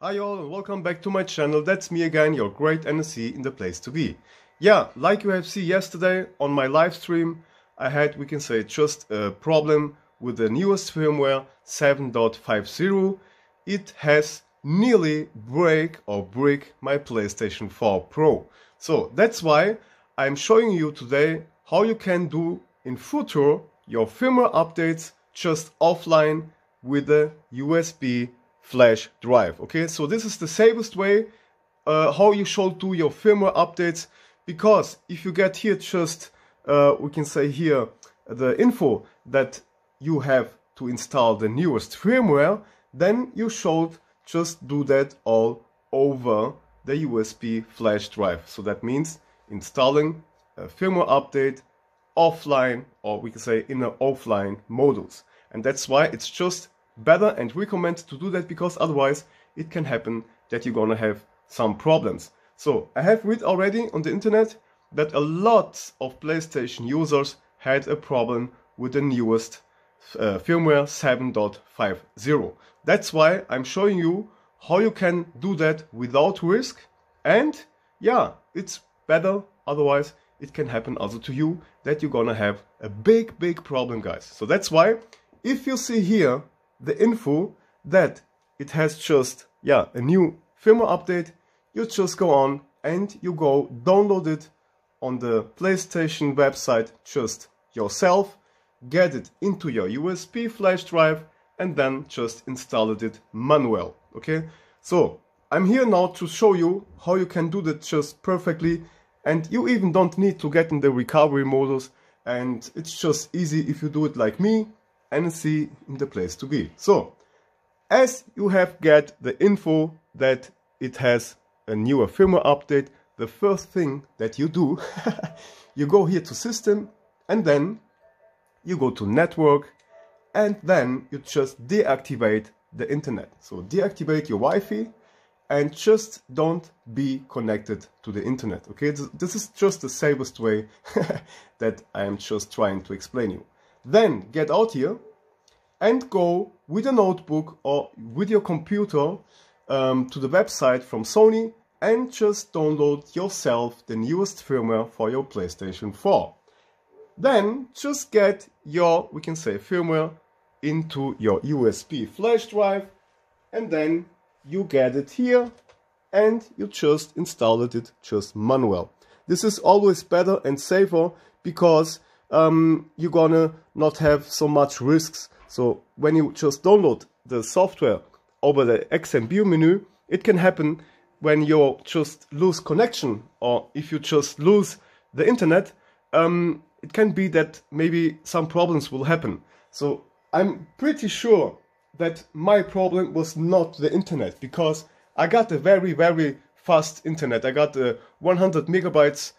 Hi all and welcome back to my channel. That's me again, your great NSC in the place to be. Yeah, like you have seen yesterday on my live stream, I had, we can say, just a problem with the newest firmware 7.50. It has nearly break my PlayStation 4 Pro. So that's why I'm showing you today how you can do in future your firmware updates just offline with a USB flash drive. Okay, so this is the safest way how you should do your firmware updates, because if you get here just we can say here the info that you have to install the newest firmware, then you should just do that all over the USB flash drive. So that means installing a firmware update offline, or we can say in an offline modus. And that's why it's just better and recommended to do that, because otherwise it can happen that you're gonna have some problems. So I have read already on the internet that a lot of PlayStation users had a problem with the newest firmware 7.50. That's why I'm showing you how you can do that without risk, and yeah, it's better. Otherwise it can happen also to you that you're gonna have a big problem, guys. So that's why if you see here the info that it has just a new firmware update, you just go on and you go download it on the PlayStation website just yourself, get it into your USB flash drive, and then just install it manual. Okay, so I'm here now to show you how you can do that just perfectly, and you even don't need to get in the recovery modus, and it's just easy if you do it like me, NSC in the place to be. So as you have get the info that it has a newer firmware update, the first thing that you do you go here to system, and then you go to network, and then you just deactivate the internet. So deactivate your Wi-Fi and just don't be connected to the internet. Okay, this is just the safest way that I am just trying to explain you. Then get out here and go with a notebook or with your computer to the website from Sony, and just download yourself the newest firmware for your PlayStation 4. Then just get your, we can say, firmware into your USB flash drive, and then you get it here and you just install it just manual. This is always better and safer, because you're gonna not have so much risks. So when you just download the software over the XMB menu, it can happen when you just lose connection, or if you just lose the internet, it can be that maybe some problems will happen. So I'm pretty sure that my problem was not the internet, because I got a very fast internet. I got a 100 megabytes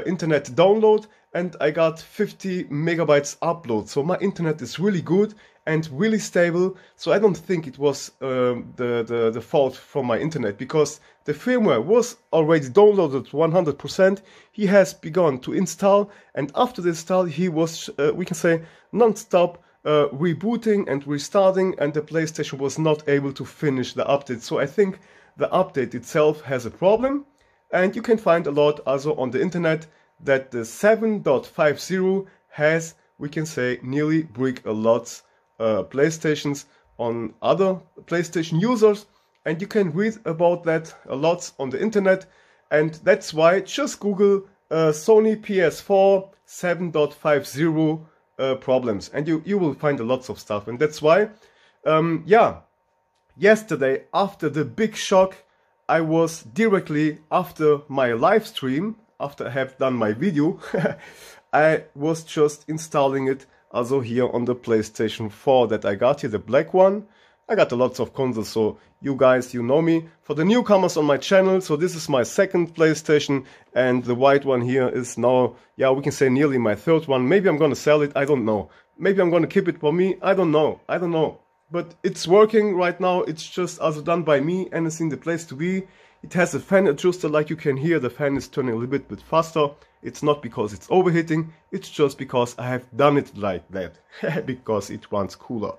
internet download, and I got 50 megabytes upload. So my internet is really good and really stable. So I don't think it was the fault from my internet, because the firmware was already downloaded 100%. He has begun to install, and after the install he was, we can say, non-stop rebooting and restarting, and the PlayStation was not able to finish the update. So I think the update itself has a problem, and you can find a lot also on the internet that the 7.50 has, we can say, nearly break a lot PlayStations on other PlayStation users, and you can read about that a lot on the internet. And that's why just Google Sony PS4 7.50 problems, and you will find a lots of stuff. And that's why yesterday, after the big shock, I was directly after my live stream, after I have done my video, I was just installing it also here on the PlayStation 4 that I got here, the black one. I got a lots of consoles, so you guys, you know me. For the newcomers on my channel, so this is my second PlayStation, and the white one here is now, we can say, nearly my third one. Maybe I'm gonna sell it, I don't know. Maybe I'm gonna keep it for me, I don't know. But it's working right now. It's just also done by me, and it's in the place to be. It has a fan adjuster, like you can hear. The fan is turning a little bit faster. It's not because it's overheating, it's just because I have done it like that, because it runs cooler.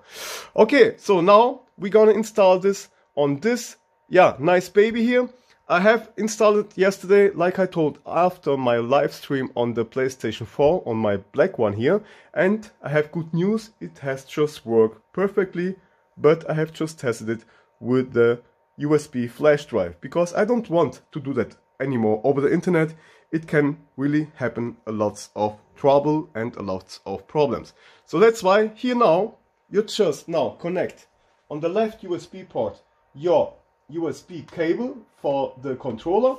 Okay, so now we're gonna install this on this yeah, nice baby here. I have installed it yesterday, like I told, after my live stream on the PlayStation 4, on my black one here. And I have good news, it has just worked perfectly, but I have just tested it with the USB flash drive, because I don't want to do that anymore over the internet. It can really happen a lot of trouble and a lot of problems. So that's why here now, you just now connect on the left USB port your USB cable for the controller,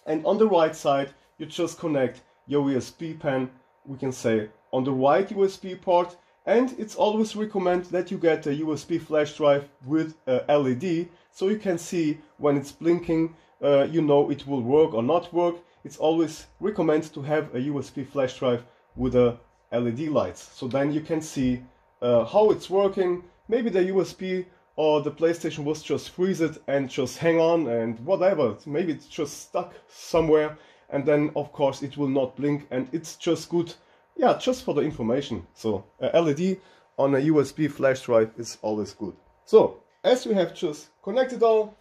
and on the right side you just connect your USB pen, we can say, on the right USB port. And it's always recommended that you get a USB flash drive with a LED, so you can see when it's blinking, you know it will work or not work. It's always recommended to have a USB flash drive with a LED lights, so then you can see how it's working. Maybe the USB or the PlayStation was just freezed and just hang on and whatever. Maybe it's just stuck somewhere, and then of course it will not blink, and it's just good, yeah, just for the information. So a LED on a USB flash drive is always good. So as we have just connected all,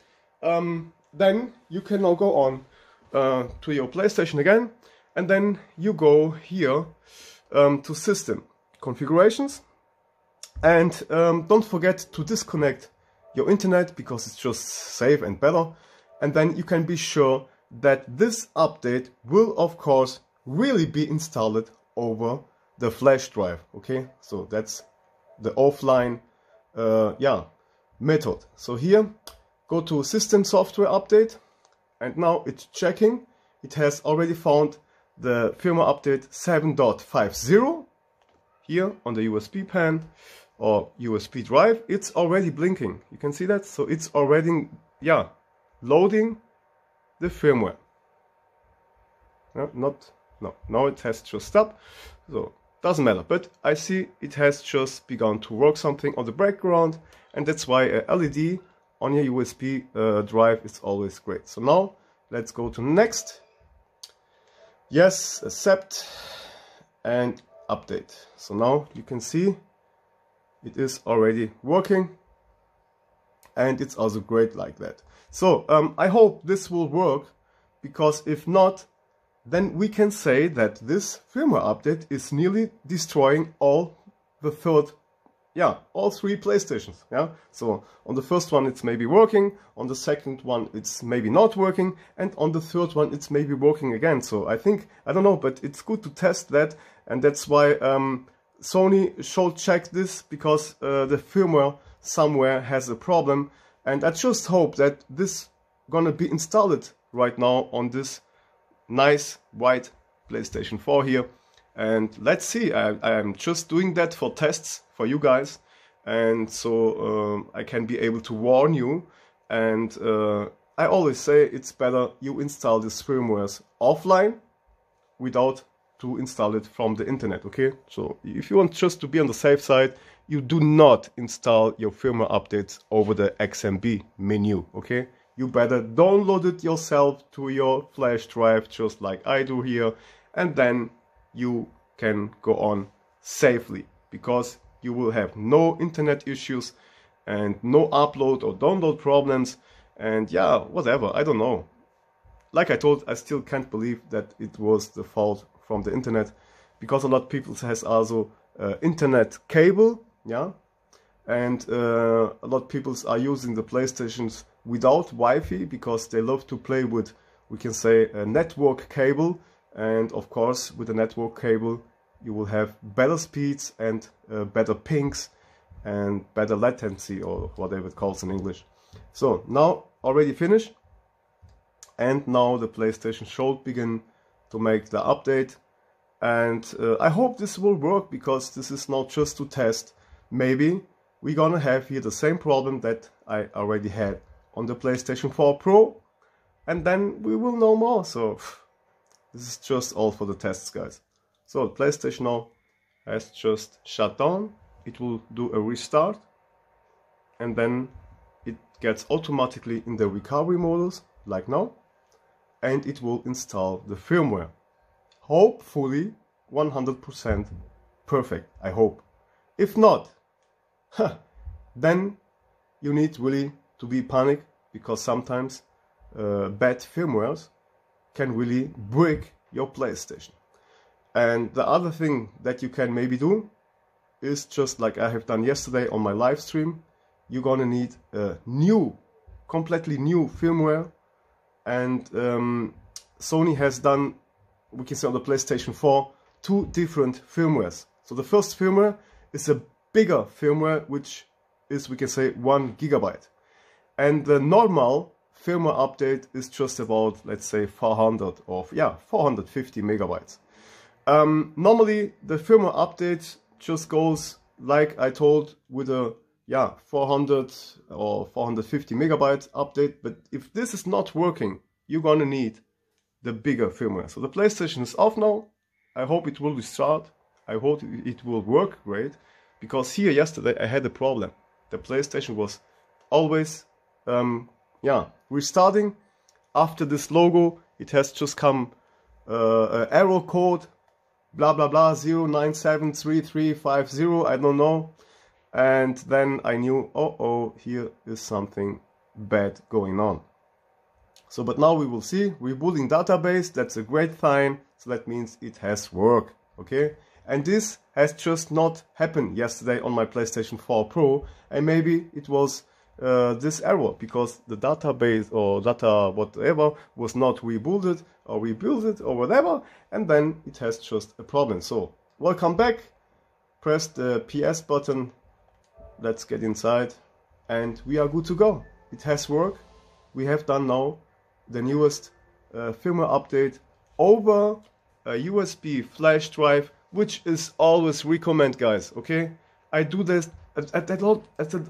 then you can now go on to your PlayStation again, and then you go here to System Configurations. And don't forget to disconnect your internet, because it's just safe and better. And then you can be sure that this update will of course really be installed over the flash drive. Okay, so that's the offline method. So here, go to System Software Update, and now it's checking. It has already found the firmware update 7.50 here on the USB pen or USB drive. It's already blinking, you can see that. So it's already, yeah, loading the firmware. Now it has just stopped, so doesn't matter, but I see it has just begun to work something on the background, and that's why a LED on your USB drive is always great. So now let's go to next. Yes, accept and update. So now you can see it is already working, and it's also great like that. So I hope this will work, because if not, then we can say that this firmware update is nearly destroying all three PlayStations. Yeah, so on the first one it's maybe working, on the second one it's maybe not working, and on the third one it's maybe working again. So I think, I don't know, but it's good to test that, and that's why Sony should check this, because the firmware somewhere has a problem. And I just hope that this gonna be installed right now on this nice white PlayStation 4 here. And let's see, I am just doing that for tests for you guys, and so I can be able to warn you. And I always say it's better you install this firmware offline without to install it from the internet. Okay, so if you want just to be on the safe side, you do not install your firmware updates over the XMB menu. Okay, you better download it yourself to your flash drive, just like I do here, and then you can go on safely, because you will have no internet issues and no upload or download problems, and yeah, whatever, I don't know. Like I told, I still can't believe that it was the fault from the internet, because a lot of people has also internet cable, yeah, and a lot of people are using the PlayStations without Wi-Fi, because they love to play with, we can say, a network cable. And of course, with a network cable you will have better speeds and better pings and better latency, or whatever it calls in English. So now already finished, and now the PlayStation should begin to make the update. And I hope this will work, because this is not just to test. Maybe we're gonna have here the same problem that I already had on the PlayStation 4 Pro, and then we will know more. So this is just all for the tests, guys. So the PlayStation now has just shut down. It will do a restart, and then it gets automatically in the recovery modus, like now, and it will install the firmware. Hopefully 100% perfect, I hope. If not, then you need really to be panic, because sometimes bad firmwares can really break your PlayStation. And the other thing that you can maybe do is, just like I have done yesterday on my live stream, you're gonna need a completely new firmware. And Sony has done, we can say on the PlayStation 4, 2 different firmwares. So the first firmware is a bigger firmware, which is, we can say, 1 GB. And the normal firmware update is just about, let's say, 450 megabytes. Normally the firmware update just goes, like I told, with a 400 or 450 megabytes update. But if this is not working, you're gonna need the bigger firmware. So the PlayStation is off now. I hope it will restart. I hope it will work great, because here yesterday I had a problem. The PlayStation was always restarting. After this logo, it has just come error code, blah blah blah, 0973350, I don't know. And then I knew, oh, here is something bad going on. So, but now we will see, rebooting database, that's a great sign. So that means it has worked, okay? And this has just not happened yesterday on my PlayStation 4 Pro. And maybe it was this error, because the database or data whatever was not rebooted or rebuilt or whatever. And then it has just a problem. So, welcome back. Press the PS button. Let's get inside. And we are good to go. It has worked. We have done now the newest firmware update over a USB flash drive, which is always recommend, guys, okay? I do this a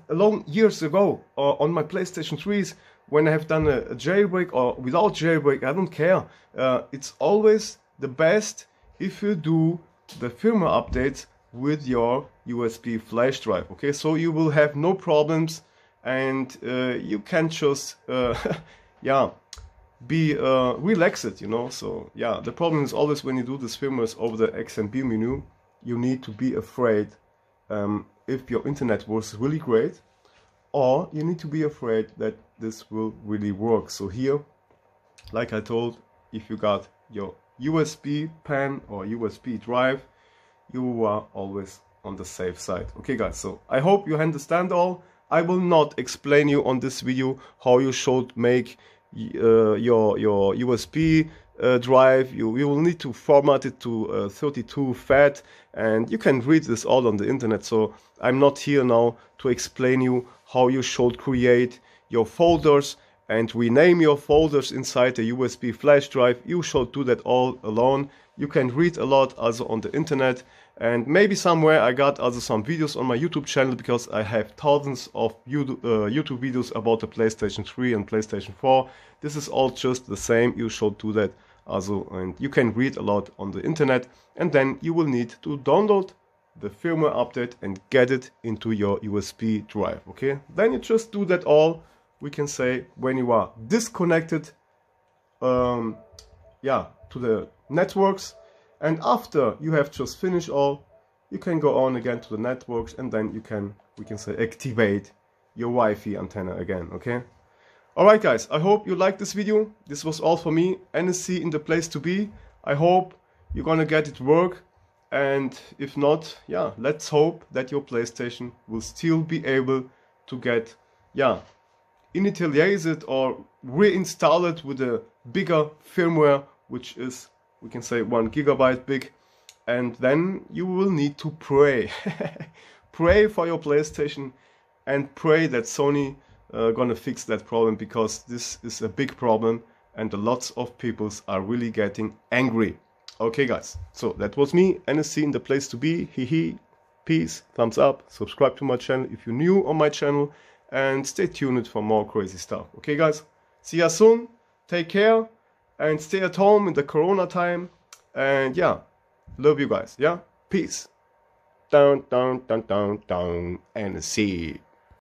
long years ago on my PlayStation 3s, when I have done a jailbreak or without jailbreak, I don't care. It's always the best if you do the firmware updates with your USB flash drive, okay? So you will have no problems, and you can just be relaxed, you know. So yeah, the problem is always when you do this firmware over the XMB menu, you need to be afraid if your internet was really great, or you need to be afraid that this will really work. So here, like I told, if you got your USB pen or USB drive, you are always on the safe side. Okay guys, so I hope you understand all. I will not explain you on this video how you should make your USB drive. You will need to format it to 32 FAT, and you can read this all on the internet. So I'm not here now to explain you how you should create your folders and rename your folders inside the USB flash drive. You should do that all alone. You can read a lot also on the internet, and maybe somewhere I got also some videos on my YouTube channel, because I have thousands of YouTube videos about the PlayStation 3 and PlayStation 4. This is all just the same. You should do that also, and you can read a lot on the internet. And then you will need to download the firmware update and get it into your USB drive, okay? Then you just do that all, we can say, when you are disconnected to the networks. And after you have just finished all, you can go on again to the networks, and then you can, we can say, activate your Wi-Fi antenna again, okay? Alright guys, I hope you liked this video. This was all for me. NSC in the place to be. I hope you're gonna get it work. And if not, yeah, let's hope that your PlayStation will still be able to get, initialize it or reinstall it with a bigger firmware, which is, we can say, 1 GB big. And then you will need to pray. Pray for your PlayStation, and pray that Sony gonna fix that problem, because this is a big problem and lots of people are really getting angry. Okay guys, so that was me, NSC in the place to be. Peace, thumbs up, subscribe to my channel if you're new on my channel, and stay tuned for more crazy stuff. Okay guys, see ya soon, take care, and stay at home in the corona time. And yeah, love you guys, yeah, peace. Down, NSC.